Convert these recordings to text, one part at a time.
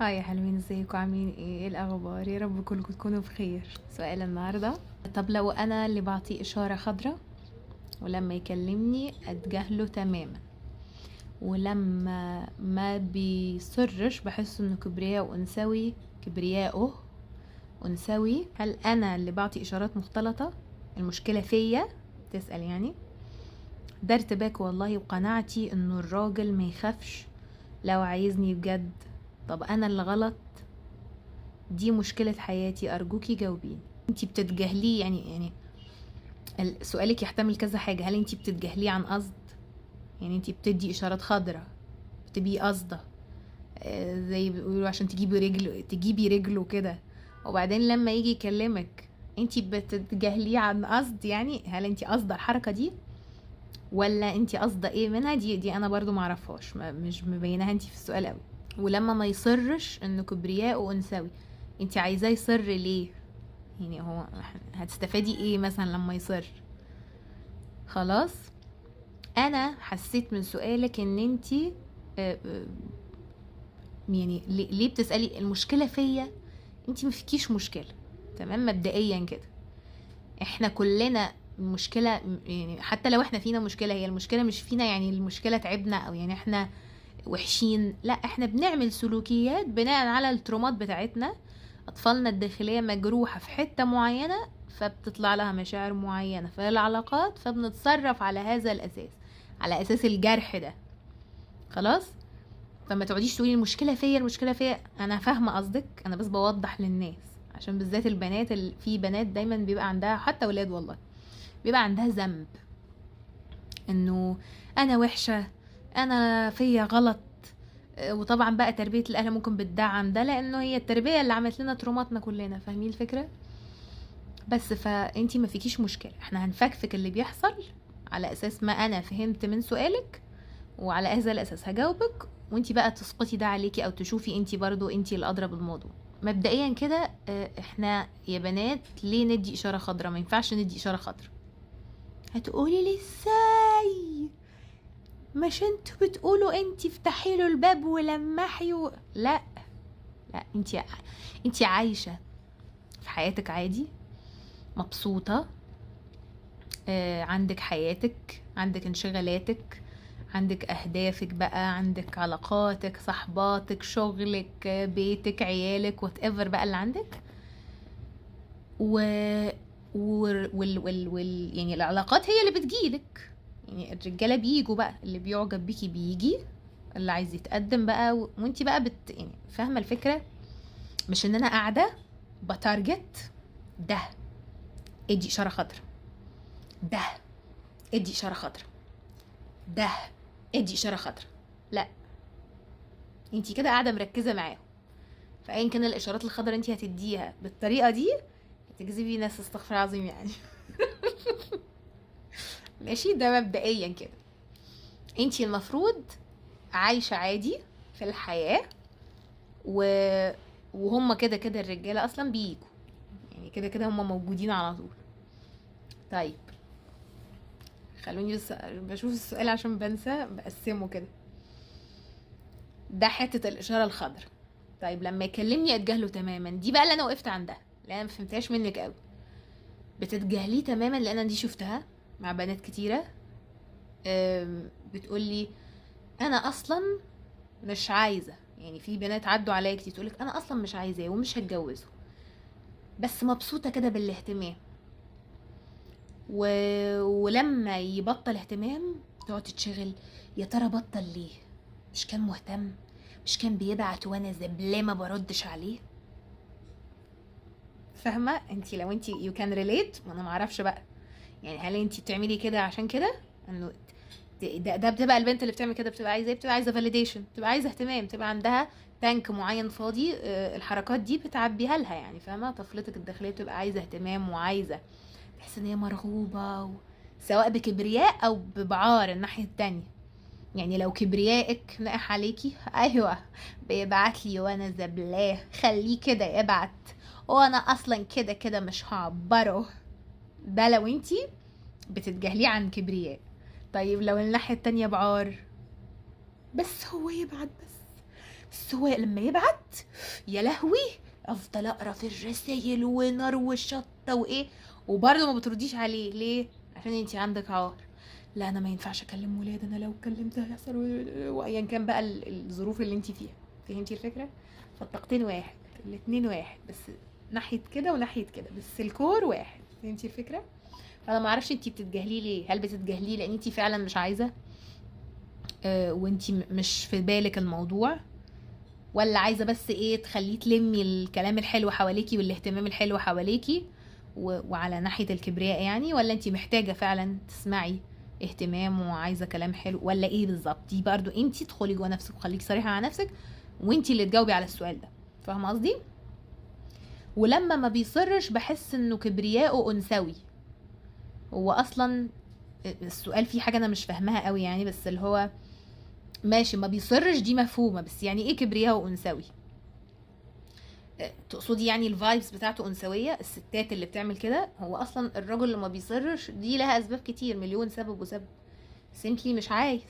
يا حلوين، ازيكم؟ عاملين ايه الاخبار؟ يا رب كلكم تكونوا بخير. سؤال النهارده: طب لو انا اللي بعطيه اشاره خضراء ولما يكلمني اتجاهله تماما، ولما ما بيصرش بحس انه كبرياء انثوي، كبرياءه انثوي، هل انا اللي بعطي اشارات مختلطه؟ المشكله فيا؟ تسأل يعني. ده ارتباك والله، وقناعتي انه الراجل ما يخافش لو عايزني بجد. طب انا اللي غلط؟ دي مشكلة حياتي، أرجوكي جاوبيني. انتي بتتجاهليه يعني سؤالك يحتمل كذا حاجة. هل انتي بتتجاهليه عن قصد؟ يعني انتي بتدي إشارات خضراء بتبقي قصده، زي بيقولوا عشان تجيبي رجله كده، وبعدين لما يجي يكلمك انتي بتتجاهليه عن قصد؟ يعني هل انتي قصده الحركة دي ولا انتي قصده ايه منها؟ دي انا برضو معرفهاش، مش مبيناها انتي في السؤال قوي. ولما ما يصرش انه كبرياء وانثوي، انتي عايزاه يصر ليه؟ يعني هو هتستفادي ايه مثلا لما يصر؟ خلاص. انا حسيت من سؤالك ان انتي يعني ليه بتسألي؟ المشكلة فيا؟ انتي مفيكيش مشكلة، تمام؟ مبدئيا كده احنا كلنا مشكلة، يعني حتى لو احنا فينا مشكلة، هي المشكلة مش فينا يعني المشكلة تعبنا او يعني احنا وحشين، لا، احنا بنعمل سلوكيات بناء على الترومات بتاعتنا. اطفالنا الداخلية مجروحة في حتة معينة، فبتطلع لها مشاعر معينة في العلاقات، فبنتصرف على هذا الاساس، على اساس الجرح ده. خلاص. فما تقعديش تقولي المشكلة فيا المشكلة فيا. انا فاهمة قصدك، انا بس بوضح للناس عشان بالذات البنات، في بنات دايما بيبقى عندها، حتى ولاد والله، بيبقى عندها ذنب انه انا وحشة، انا فيا غلط. وطبعا بقى تربية الاهل ممكن بتدعم ده، لانه هي التربية اللي عملت لنا تروماتنا كلنا، فاهمين الفكرة؟ بس فانتي ما فيكيش مشكلة، احنا هنفكفك اللي بيحصل على اساس ما انا فهمت من سؤالك، وعلى هذا الاساس هجاوبك، وانتي بقى تسقطي ده عليكي او تشوفي انتي برضو انتي الادرى بالموضوع. مبدئيا كده، احنا يا بنات ليه ندي اشارة خضراء؟ ما ينفعش ندي اشارة خضراء. هتقولي لي ازاي؟ مش انتوا بتقولوا انتي افتحي له الباب ولمحي لا، لا، انتي عايشة في حياتك عادي، مبسوطة، عندك حياتك، عندك انشغالاتك، عندك اهدافك بقى، عندك علاقاتك، صحباتك، شغلك، بيتك، عيالك، وات ايفر بقى اللي عندك. و يعني العلاقات هي اللي بتجيلك. يعني الرجاله بيجوا بقى، اللي بيعجب بيكي بيجي، اللي عايز يتقدم بقى وانتي بقى يعني فاهمه الفكره. مش ان انا قاعده بتارجت ده ادي اشاره خضراء، ده ادي اشاره خضراء، ده ادي اشاره خضراء. لا، انتي كده قاعده مركزه معاهم، فايا كان الاشارات الخضراء انتي هتديها بالطريقه دي هتجذبي ناس، استغفر العظيم يعني. ماشي، ده مبدئيا كده. انتي المفروض عايشه عادي في الحياه، و... وهم كده كده الرجاله اصلا بيجوا، يعني كده كده هم موجودين على طول. طيب، خلوني بس بشوف السؤال عشان بنسى بقسمه كده. ده حته الاشاره الخضراء. طيب لما يكلمني اتجاهله تماما، دي بقى اللي انا وقفت عندها، اللي انا مفهمتهاش منك قوي. بتتجاهليه تماما لان انا دي شفتها مع بنات كتيره. بتقولي انا اصلا مش عايزه، يعني في بنات عدوا عليا كتير تقولك انا اصلا مش عايزاه ومش هتجوزه، بس مبسوطه كده بالاهتمام. و... ولما يبطل اهتمام تقعد تتشغل، يا ترى بطل ليه؟ مش كان مهتم؟ مش كان بيبعت وانا زبلة ما بردش عليه؟ فاهمه؟ انتي لو انتي يو كان ريليت، وانا معرفش بقى، يعني هل انتي بتعملي كده عشان كده انه ده بتبقى البنت اللي بتعمل كده بتبقى عايزه ايه؟ بتبقى عايزه فاليديشن، بتبقى عايزه اهتمام، بتبقى عندها تانك معين فاضي، الحركات دي بتعبيها لها، يعني فاهمه؟ طفلتك الداخليه بتبقى عايزه اهتمام وعايزه تحس ان هي مرغوبه سواء بكبرياء او ببعار الناحيه التانية. يعني لو كبريائك نقح عليكي، ايوه، بيبعت لي وانا زبلاه، خليه كده يبعت، وانا اصلا كده كده مش هعبره. ده لو انتي بتتجاهليه عن كبرياء. طيب لو الناحية التانية بعار، بس هو يبعت بس، السواق لما يبعت يا لهوي افضل اقرا في الرسايل ونار والشطه وايه، وبرضه ما بترديش عليه ليه؟ عشان انتي عندك عار. لا انا ما ينفعش اكلم ولاد، انا لو كلمتها هيحصل وايا كان بقى الظروف اللي انتي فيها. فهمتي الفكره؟ فالطاقتين واحد، الاتنين واحد، بس ناحيه كده وناحيه كده، بس الكور واحد. فهمتي الفكره؟ فانا ما اعرفش انتي بتتجاهليه ليه. هل بتتجاهليه لان انتي فعلا مش عايزه وانتي مش في بالك الموضوع، ولا عايزه بس ايه تخليه تلمي الكلام الحلو حواليكي والاهتمام الحلو حواليكي وعلى ناحيه الكبرياء يعني، ولا انتي محتاجه فعلا تسمعي اهتمام وعايزه كلام حلو، ولا ايه بالظبط؟ دي برضو انتي تدخلي جوه نفسك وخليكي صريحه مع نفسك، وانتي اللي تجاوبي على السؤال ده. فاهمه قصدي؟ ولما ما بيصرش بحس انه كبرياءه انثوي. هو اصلا السؤال فيه حاجه انا مش فاهماها قوي يعني، بس اللي هو ماشي ما بيصرش دي مفهومه، بس يعني ايه كبرياءه انثوي؟ تقصدي يعني الفايبس بتاعته انثويه، الستات اللي بتعمل كده؟ هو اصلا الراجل اللي ما بيصرش دي لها اسباب كتير، مليون سبب وسبب. سيمبلي مش عايز،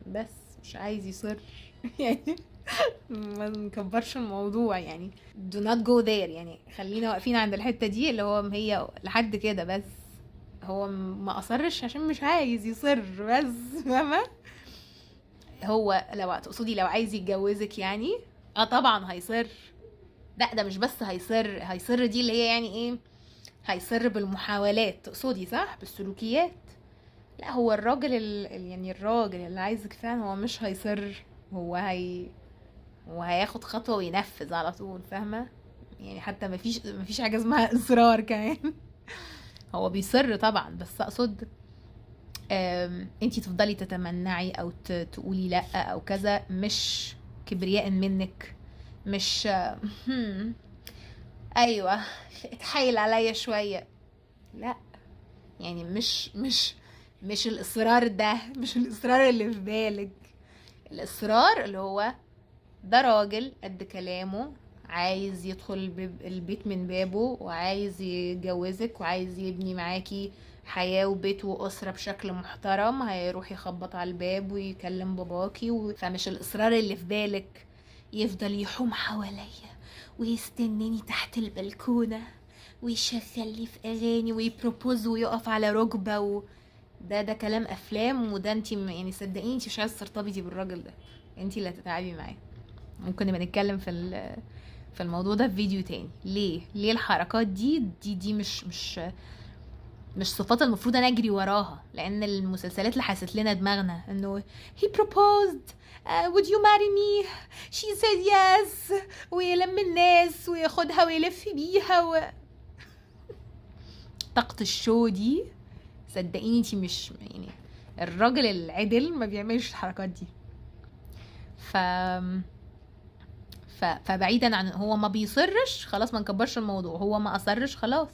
بس مش عايز يصر. يعني ما نكبرش الموضوع يعني. do not go there يعني، خلينا واقفين عند الحته دي اللي هو هي لحد كده بس. هو ما اصرش عشان مش عايز يصر بس، فاهمه؟ هو لو تقصدي لو عايز يتجوزك يعني، طبعا هيصر. لا ده مش بس هيصر، هيصر دي اللي هي يعني ايه، هيصر بالمحاولات تقصدي صح، بالسلوكيات. لا هو الراجل يعني الراجل اللي عايزك فعلا هو مش هيصر، هو هو هياخد خطوة وينفذ على طول، فاهمة؟ يعني حتى مفيش حاجة اسمها اصرار كمان. هو بيصر طبعا، بس اقصد انتي تفضلي تتمنعي او تقولي لا او كذا، مش كبرياء منك، مش ايوه اتحايل عليا شويه، لا يعني مش الاصرار ده، مش الاصرار اللي في بالك. الاصرار اللي هو ده راجل قد كلامه، عايز يدخل البيت من بابه، وعايز يتجوزك، وعايز يبني معاكي حياة وبيت وأسرة بشكل محترم، هيروح يخبط على الباب ويكلم باباكي فمش الإصرار اللي في بالك يفضل يحوم حواليا ويستنني تحت البلكونة ويشغل لي في أغاني ويبروبوز ويقف على ركبة ده كلام أفلام، وده انتي يعني صدقيني انتي مش عايزة ترتبطي بالراجل ده، انتي اللي هتتعبي معاه. ممكن نبقى نتكلم في الموضوع ده في فيديو تاني. ليه الحركات دي مش صفات المفروض انا اجري وراها، لان المسلسلات اللي حست لنا دماغنا انه he proposed would you marry me she said yes، ويلم الناس وياخدها ويلف بيها طاقة الشو دي صدقيني انتي مش يعني، الراجل العدل ما بيعملش الحركات دي. فبعيدا عن هو ما بيصرش خلاص ما نكبرش الموضوع، هو ما اصرش خلاص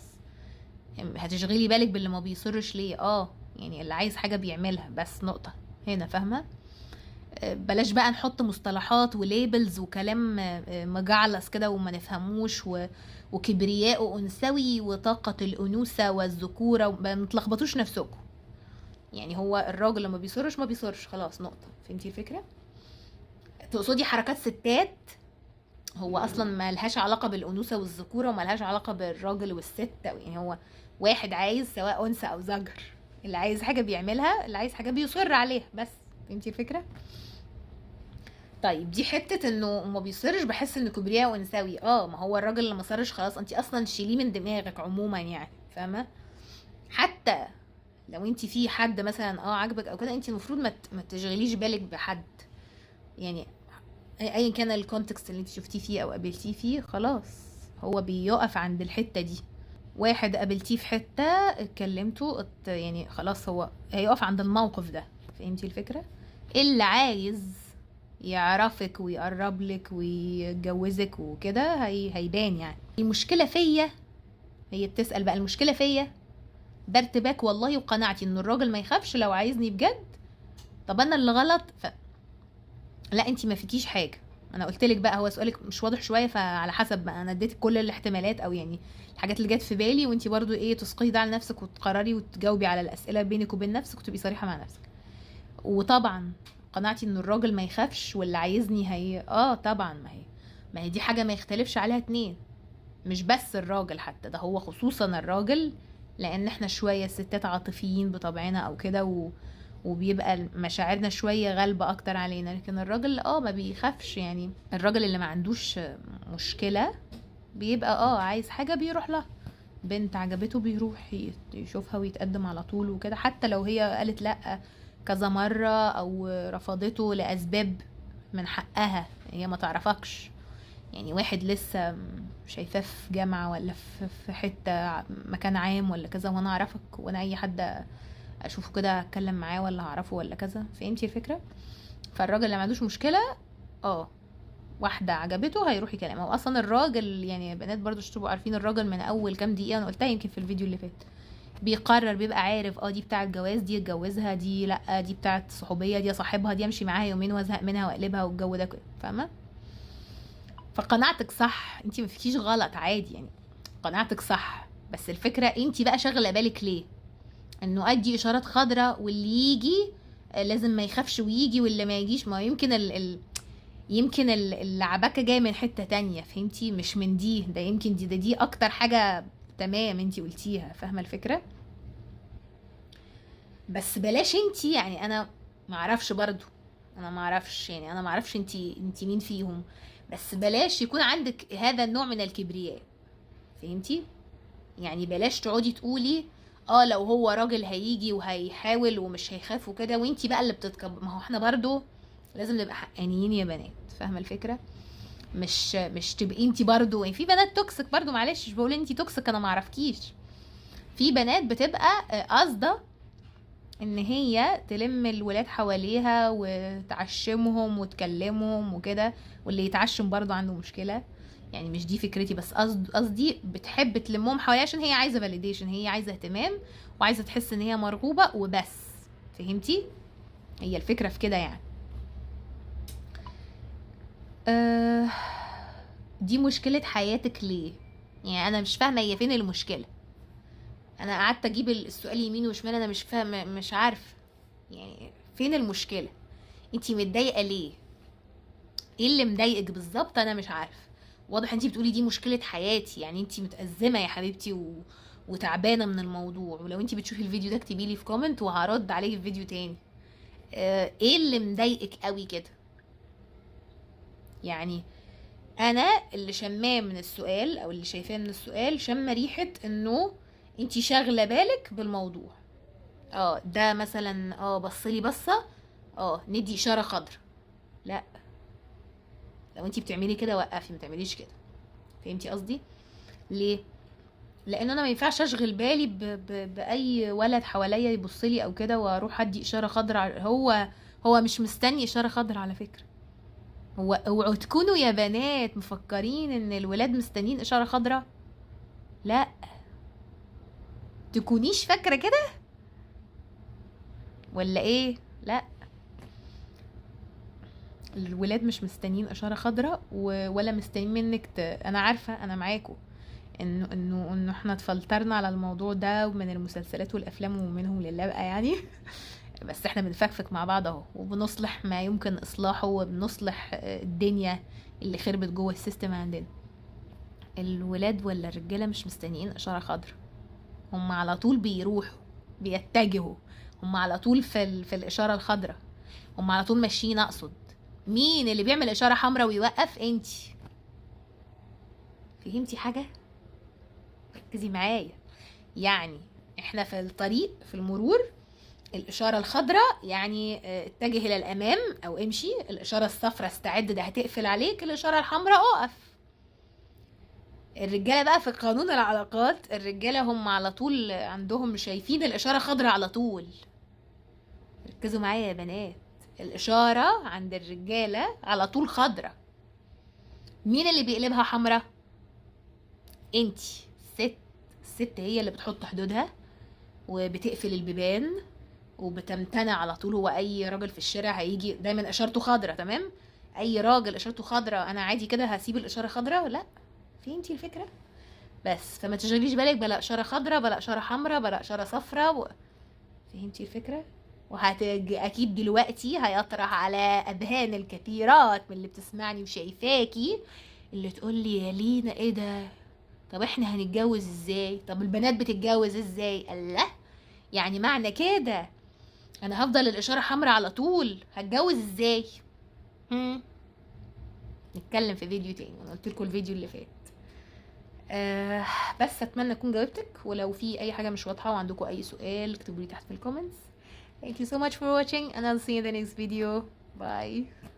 يعني هتشغلي بالك باللي ما بيصرش ليه. يعني اللي عايز حاجة بيعملها بس، نقطة هنا، فاهمة؟ بلاش بقى نحط مصطلحات وليبلز وكلام مجعلص كده وما نفهموش وكبرياء انثوي وطاقة الانوثة والذكورة، ما نتلخبطوش نفسكم. يعني هو الراجل لما بيصرش ما بيصرش خلاص، نقطة. فهمتي الفكرة؟ تقصدي حركات ستات هو اصلا ما لهاش علاقه بالانوثه والذكوره، وما لهاش علاقه بالراجل والست، يعني هو واحد عايز سواء انثى او ذكر، اللي عايز حاجه بيعملها، اللي عايز حاجه بيصر عليها بس. فهمتي الفكره؟ طيب دي حته انه ما بيصرش بحس انه كبرياء وانثوي. ما هو الراجل اللي ما صرش خلاص انت اصلا شيليه من دماغك عموما يعني، فاهمه؟ حتى لو انت في حد مثلا عاجبك او كده، انت المفروض ما تشغليش بالك بحد يعني، ايا كان الكونتكست اللي انت شفتيه فيه او قابلتيه فيه، خلاص هو بيقف عند الحته دي. واحد قابلتيه في حته اتكلمتوا يعني خلاص هو هيقف عند الموقف ده. فهمتي الفكره؟ اللي عايز يعرفك ويقرب لك ويتجوزك وكده هيبان يعني. المشكله فيا، هي بتسال بقى المشكله فيا ده ارتباك والله، وقناعتي ان الراجل ما يخافش لو عايزني بجد. طب انا اللي غلط لا انتي ما فيكيش حاجه. انا قلت لك بقى هو سؤالك مش واضح شويه، فعلى حسب بقى انا اديتك كل الاحتمالات او يعني الحاجات اللي جت في بالي، وانتي برضو تسقطي ده على نفسك وتقرري وتجاوبي على الاسئله بينك وبين نفسك وتبقي صريحه مع نفسك. وطبعا قناعتي ان الراجل ما يخافش واللي عايزني هي طبعا، ما هي دي حاجة ما يختلفش عليها اتنين. مش بس الراجل، حتى ده هو خصوصا الراجل، لان احنا شوية ستات عاطفيين بطبعنا او كده وبيبقى مشاعرنا شوية غالبة اكتر علينا. لكن الراجل ما بيخافش، يعني الراجل اللي ما عندوش مشكلة بيبقى عايز حاجة بيروح لها. بنت عجبته بيروح يشوفها ويتقدم على طول وكده، حتى لو هي قالت لأ كذا مرة او رفضته لأسباب من حقها، هي ما تعرفكش. يعني واحد لسه شايفاه في جامعة ولا في حتة مكان عام ولا كذا، وانا اعرفك، وانا اي حد اشوفه كده اتكلم معاه ولا اعرفه ولا كذا. فهمتي الفكرة؟ فالراجل اللي ما عندوش مشكلة واحدة عجبته هيروح يكلمها. واصلا الراجل، يعني يا بنات برضو عشان تبقوا عارفين، الراجل من اول كام دقيقة، انا قلتها يمكن في الفيديو اللي فات، بيقرر، بيبقى عارف دي بتاعت جواز، دي اتجوزها، دي لا، دي بتاعت صحوبية، دي صاحبها، دي امشي معاها يومين وازهق منها واقلبها والجو ده كده. فاهمة؟ فقناعتك صح، انتي مفيكيش غلط، عادي يعني، قناعتك صح. بس الفكرة انتي بقى شغلة بالك ليه انه ادي اشارات خضراء واللي يجي لازم ما يخافش ويجي، واللي ما يجيش ما يمكن يمكن اللعبكة جاية من حتة تانية. فهمتي؟ مش من دي، ده يمكن دي اكتر حاجة تمام انتي قلتيها. فاهمة الفكرة؟ بس بلاش انتي، يعني انا معرفش برضو، انا معرفش انتي مين فيهم، بس بلاش يكون عندك هذا النوع من الكبرياء. فهمتي؟ يعني بلاش تقعدي تقولي لو هو راجل هيجي وهيحاول ومش هيخاف وكده، وانتي بقى اللي بتتكبر. ما هو احنا برضو لازم نبقى حقانيين يا بنات. فاهمه الفكره؟ مش تبقي انتي برضو، يعني في بنات توكسيك برضو، معلش مش بقول انتي توكسيك، انا معرفكيش. في بنات بتبقى قاصده ان هي تلم الولاد حواليها وتعشمهم وتكلمهم وكده، واللي يتعشم برضو عنده مشكله. يعني مش دي فكرتي، بس قصدي بتحب تلمهم حواليها عشان هي عايزه فاليديشن، هي عايزه اهتمام وعايزه تحس ان هي مرغوبه وبس. فهمتي؟ هي الفكره في كده يعني. أه دي مشكله حياتك ليه؟ يعني انا مش فاهمه هي فين المشكله. انا قعدت اجيب السؤال يمين وشمال، انا مش فاهمه، مش عارفه يعني فين المشكله. انتي متضايقه ليه؟ ايه اللي مضايقك بالظبط؟ انا مش عارفه. واضح انتي بتقولي دي مشكله حياتي، يعني انتي متأزمه يا حبيبتي وتعبانه من الموضوع. ولو انتي بتشوفي الفيديو ده اكتبي لي في كومنت وهرد عليه في فيديو تاني. ايه اللي مضايقك قوي كده؟ يعني انا اللي شماه من السؤال او اللي شايفاه من السؤال، شم ريحه انه انتي شاغله بالك بالموضوع. ده مثلا بصلي بصه، ندي اشاره خضراء. لا، لو انتي بتعملي كده وقفي، ما تعمليش كده. فهمتي قصدي؟ ليه؟ لان انا ما ينفعش اشغل بالي باي ولد حواليا يبص لي او كده واروح ادي اشاره خضراء. هو مش مستني اشاره خضراء على فكره. اوعوا تكونوا يا بنات مفكرين ان الولاد مستنيين اشاره خضراء. لا، تكونيش فاكره كده ولا ايه؟ لا، الولاد مش مستنيين اشاره خضراء ولا مستنيين منك انا عارفه، انا معاكم انه احنا اتفلترنا على الموضوع ده ومن المسلسلات والافلام ومنهم لله بقى يعني. بس احنا بنفكفك مع بعض اهو، وبنصلح ما يمكن اصلاحه، وبنصلح الدنيا اللي خربت جوه السيستم عندنا. الولاد ولا الرجاله مش مستنيين اشاره خضراء، هم على طول بيروحوا بيتجهوا، هم على طول في الاشاره الخضراء، هم على طول ماشيين. اقصد مين اللي بيعمل اشاره حمراء ويوقف؟ انتي. فهمتي حاجه؟ ركزي معايا. يعني احنا في الطريق في المرور، الاشاره الخضراء يعني اتجه الى الامام او امشي، الاشاره الصفراء استعد ده هتقفل عليك، الاشاره الحمراء اقف. الرجاله بقى في قانون العلاقات، الرجاله هم على طول عندهم شايفين الاشاره خضراء على طول. ركزوا معايا يا بنات، الاشاره عند الرجاله على طول خضراء. مين اللي بيقلبها حمراء؟ انتي. الست هي اللي بتحط حدودها وبتقفل البيبان وبتمتنع على طول. هو اي راجل في الشارع هيجي دايما اشارته خضراء، تمام؟ اي راجل اشارته خضراء، انا عادي كده هسيب الاشاره خضراء؟ لا. فهمتي الفكره؟ بس فما تشغليش بالك بلا اشاره خضراء بلا اشاره حمراء بلا اشاره صفراء فهمتي الفكره؟ اكيد دلوقتي هيطرح على اذهان الكثيرات من اللي بتسمعني وشايفاكي اللي تقول لي يا لينا ايه ده، طب احنا هنتجوز ازاي، طب البنات بتتجوز ازاي؟ الله، يعني معنى كده انا هفضل الاشاره حمراء على طول، هتجوز ازاي؟ نتكلم في فيديو تاني، انا قلت لكم الفيديو اللي فات. بس اتمنى اكون جاوبتك، ولو في اي حاجه مش واضحه وعندكم اي سؤال اكتبوا لي تحت في الكومنتس. Thank you so much for watching and I'll see you in the next video. Bye.